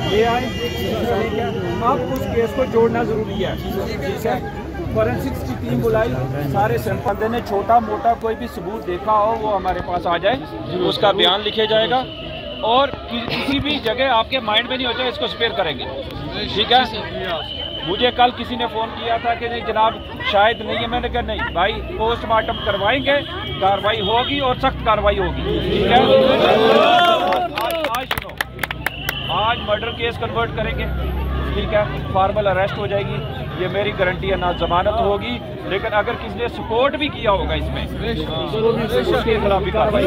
ले आए, अब उस केस को जोड़ना जरूरी है। ठीक है, फॉरेंसिक्स की टीम बुलाई, सारे सैंपल ने छोटा मोटा कोई भी सबूत देखा हो वो हमारे पास आ जाए, उसका बयान लिखे जाएगा और किसी भी जगह आपके माइंड में नहीं हो जाए इसको स्पेयर करेंगे। ठीक है, मुझे कल किसी ने फ़ोन किया था कि नहीं जनाब शायद नहीं है, मैंने कहा नहीं भाई, पोस्टमार्टम करवाएंगे, कार्रवाई होगी और सख्त कार्रवाई होगी। ठीक है, आज सुनो, आज मर्डर केस कन्वर्ट करेंगे। ठीक है, फॉर्मल अरेस्ट हो जाएगी, ये मेरी गारंटी है, ना जमानत होगी, लेकिन अगर किसी ने सपोर्ट भी किया होगा इसमें उसके खिलाफ भी कार्रवाई।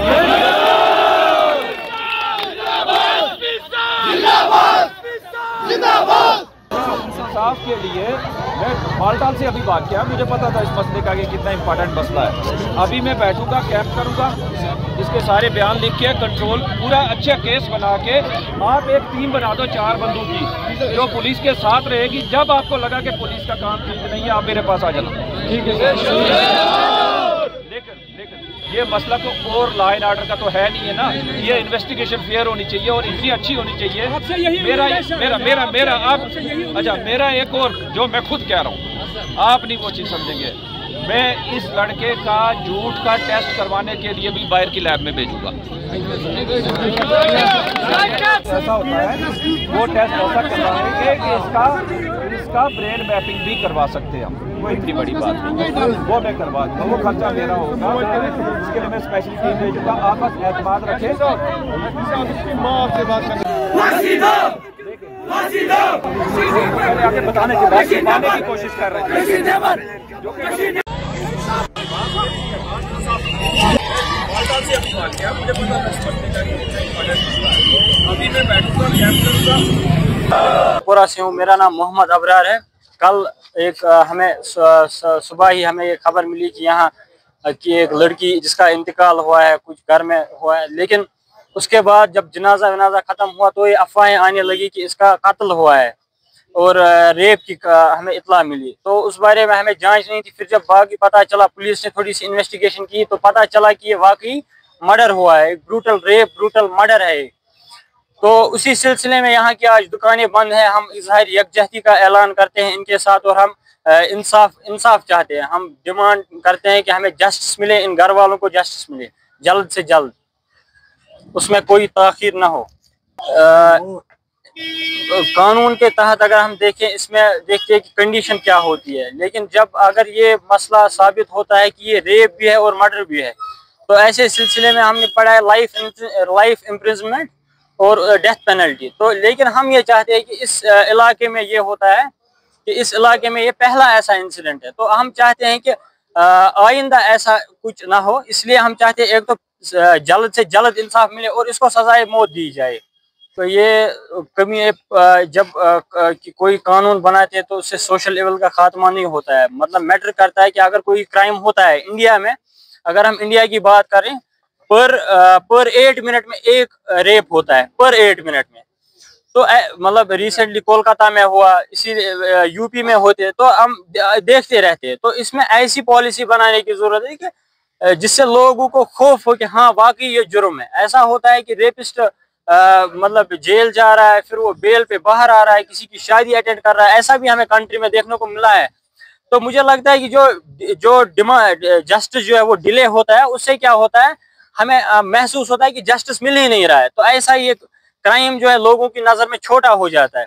इंसाफ के लिए मैं बालटाल से अभी बात किया, मुझे पता था इस मसले का कि कितना इंपॉर्टेंट मसला है। अभी मैं बैठूंगा, कैंप करूंगा, इसके सारे बयान लिख के कंट्रोल पूरा अच्छा केस बना के आप एक टीम बना दो 4 बंदों की जो पुलिस के साथ रहेगी। जब आपको लगा कि पुलिस का काम ठीक नहीं है आप मेरे पास आ जाना। ठीक है, लेकिन ये मसला तो और लॉ एंड ऑर्डर का तो है नहीं है ना, ये इन्वेस्टिगेशन फेयर होनी चाहिए और इतनी अच्छी होनी चाहिए। मेरा मेरा मेरा मेरा आप अच्छा, मेरा एक और जो मैं खुद कह रहा हूँ, आप नहीं वो चीज़ समझेंगे, मैं इस लड़के का झूठ का टेस्ट करवाने के लिए भी बाहर की लैब में भेजूंगा। ऐसा होता है, वो टेस्ट ऐसा करवाएंगे कि इसका ब्रेन मैपिंग भी करवा सकते हैं हम, वो इतनी बड़ी बात नहीं, वो मैं करवा दूँगा, वो खर्चा मेरा होगा, इसके लिए मैं स्पेशल टीम भेजूंगा। आप बस एतमाद रखें। आके बताने के बाद मानने की कोशिश कर रहे हैं। अभी मैं बैठूंगा, कैंप करूंगा। पूरा से हूँ, मेरा नाम मोहम्मद अबरार है। कल एक हमें सुबह ही हमें ये खबर मिली कि यहाँ की एक लड़की जिसका इंतकाल हुआ है, कुछ घर में हुआ है, लेकिन उसके बाद जब जनाजा वनाजा खत्म हुआ तो ये अफवाहें आने लगी कि इसका कत्ल हुआ है और रेप की हमें इत्तला मिली। तो उस बारे में हमें जांच नहीं थी। फिर जब बाकी पता चला, पुलिस ने थोड़ी सी इन्वेस्टिगेशन की तो पता चला कि ये वाकई मर्डर हुआ है, ब्रूटल रेप, ब्रूटल मर्डर है। तो उसी सिलसिले में यहाँ की आज दुकानें बंद हैं। हम इजहार यकजहती का ऐलान करते हैं इनके साथ और हम इंसाफ चाहते हैं। हम डिमांड करते हैं कि हमें जस्टिस मिले, इन घर वालों को जस्टिस मिले जल्द से जल्द, उसमें कोई ताखीर ना हो। कानून के तहत अगर हम देखें, इसमें देखते हैं कि कंडीशन क्या होती है, लेकिन जब अगर ये मसला साबित होता है कि ये रेप भी है और मर्डर भी है तो ऐसे सिलसिले में हमने पढ़ा है लाइफ इम्प्रिजनमेंट और डेथ पेनल्टी। तो लेकिन हम ये चाहते हैं कि इस इलाके में ये होता है कि इस इलाके में ये पहला ऐसा इंसिडेंट है, तो हम चाहते हैं कि आइंदा ऐसा कुछ ना हो। इसलिए हम चाहते हैं एक तो जल्द से जल्द इंसाफ मिले और इसको सजाए मौत दी जाए। तो ये कमी जब कोई कानून बनाते हैं तो उससे सोशल लेवल का खात्मा नहीं होता है। मतलब मैटर करता है कि अगर कोई क्राइम होता है इंडिया में, अगर हम इंडिया की बात करें, पर 8 मिनट में एक रेप होता है, पर 8 मिनट में। तो मतलब रिसेंटली कोलकाता में हुआ, इसी यूपी में होते, तो हम देखते रहते हैं। तो इसमें ऐसी पॉलिसी बनाने की जरूरत है कि जिससे लोगों को खौफ हो कि हाँ वाकई ये जुर्म है। ऐसा होता है कि रेपिस्ट मतलब जेल जा रहा है, फिर वो बेल पे बाहर आ रहा है, किसी की शादी अटेंड कर रहा है, ऐसा भी हमें कंट्री में देखने को मिला है। तो मुझे लगता है कि जो डिमांड जस्टिस जो है वो डिले होता है, उससे क्या होता है, हमें महसूस होता है कि जस्टिस मिल ही नहीं रहा है। तो ऐसा ही एक क्राइम जो है लोगों की नजर में छोटा हो जाता है।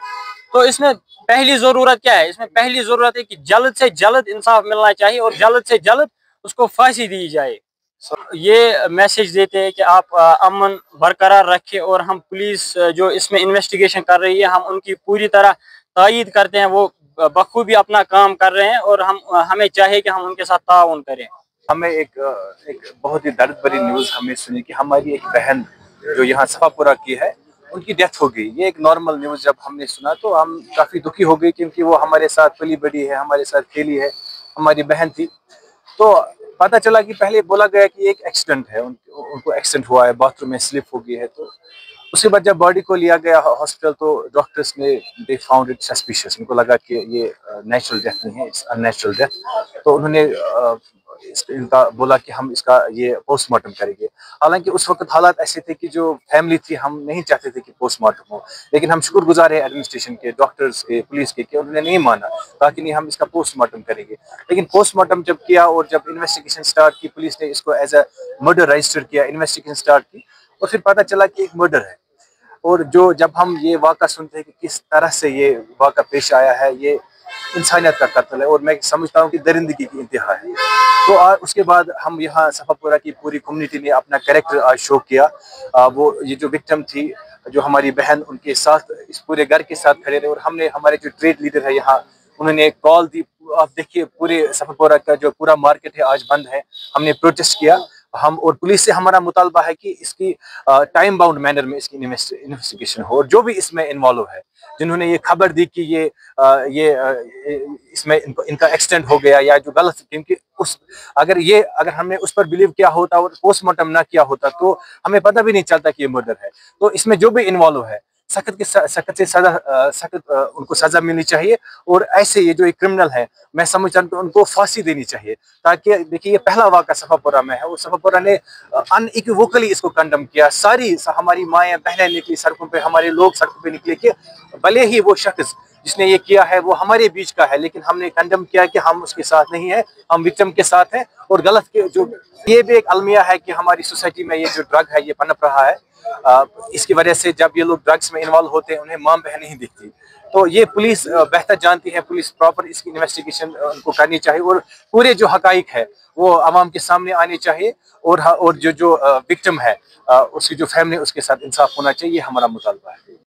तो इसमें पहली जरूरत क्या है, इसमें पहली जरूरत है कि जल्द से जल्द इंसाफ मिलना चाहिए और जल्द से जल्द उसको फांसी दी जाए। ये मैसेज देते हैं कि आप अमन बरकरार रखें और हम पुलिस जो इसमें इन्वेस्टिगेशन कर रही है, हम उनकी पूरी तरह तायीद करते हैं। वो बखूबी अपना काम कर रहे हैं और हमें चाहिए कि हम उनके साथ ताउन करें। हमें एक बहुत ही दर्द भरी न्यूज़ हमें सुनी कि हमारी एक बहन जो यहाँ सफापुरा की है, उनकी डेथ हो गई। ये एक नॉर्मल न्यूज़ जब हमने सुना तो हम काफ़ी दुखी हो गए, क्योंकि वो हमारे साथ पली बड़ी है, हमारे साथ खेली है, हमारी बहन थी। तो पता चला कि पहले बोला गया कि एक एक्सीडेंट है, उनको एक्सीडेंट हुआ है, बाथरूम में स्लिप हो गई है। तो उसके बाद जब बॉडी को लिया गया हॉस्पिटल तो डॉक्टर्स ने दे फाउंड इट सस्पिशियस, उनको लगा कि ये नेचुरल डेथ नहीं है, इट्स अननेचुरल डेथ। तो उन्होंने इनका बोला कि हम इसका ये पोस्टमार्टम करेंगे। हालांकि उस वक्त हालात ऐसे थे कि जो फैमिली थी, हम नहीं चाहते थे कि पोस्टमार्टम हो, लेकिन हम शुक्रगुजार है एडमिनिस्ट्रेशन के, डॉक्टर्स के, पुलिस के कि उन्होंने नहीं माना, कहा कि नहीं हम इसका पोस्टमार्टम करेंगे। लेकिन पोस्टमार्टम जब किया और जब इन्वेस्टिगेशन स्टार्ट की, पुलिस ने इसको एज अ मर्डर रजिस्टर किया, इन्वेस्टिगेशन स्टार्ट की और फिर पता चला कि एक मर्डर है। और जो जब हम ये वाक़ा सुनते हैं कि किस तरह से ये वाक़ा पेश आया है, ये इंसानियत का कत्ल है और मैं समझता हूँ कि दरिंदगी की इंतहा है। तो उसके बाद हम यहाँ सफापुरा की पूरी कम्युनिटी ने अपना कैरेक्टर आज शो किया। वो ये जो विक्टिम थी, जो हमारी बहन, उनके साथ इस पूरे घर के साथ खड़े रहे और हमने, हमारे जो ट्रेड लीडर है यहाँ, उन्होंने कॉल दी। आप देखिए पूरे सफापुरा का जो पूरा मार्केट है आज बंद है, हमने प्रोटेस्ट किया। हम और पुलिस से हमारा मुतालबा है कि इसकी टाइम बाउंड मैनर में इसकी इन्वेस्टिगेशन हो और जो भी इसमें इन्वॉल्व है, जिन्होंने ये खबर दी कि इसमें इनका एक्सीडेंट हो गया या जो गलत, क्योंकि अगर हमने उस पर बिलीव किया होता और पोस्टमार्टम ना किया होता तो हमें पता भी नहीं चलता कि ये मर्डर है। तो इसमें जो भी इन्वॉल्व है, सख्त उनको सजा मिलनी चाहिए और ऐसे ये जो एक क्रिमिनल है, मैं समझता हूँ उनको फांसी देनी चाहिए, ताकि देखिए ये पहला वाक़ा सफापुरा में है और सफापुरा ने अनइक्वोकली इसको कंडम किया। सारी हमारी माएँ बहनें निकली सड़कों पे, हमारे लोग सड़कों पे निकले कि भले ही वो शख्स जिसने ये किया है वो हमारे बीच का है, लेकिन हमने कंडम किया कि हम उसके साथ नहीं है, हम विक्टिम के साथ हैं। और गलत के जो ये भी एक अलमिया है कि हमारी सोसाइटी में ये जो ड्रग है ये पनप रहा है। इसकी वजह से जब ये लोग ड्रग्स में इन्वॉल्व होते हैं, उन्हें मां बहन नहीं दिखती। तो ये पुलिस बेहतर जानती है, पुलिस प्रॉपर इसकी इन्वेस्टिगेशन उनको करनी चाहिए और पूरे जो हकाइक है वो आवाम के सामने आने चाहिए और जो विक्टिम है उसकी जो फैमिली, उसके साथ इंसाफ होना चाहिए, ये हमारा मुतालबा है।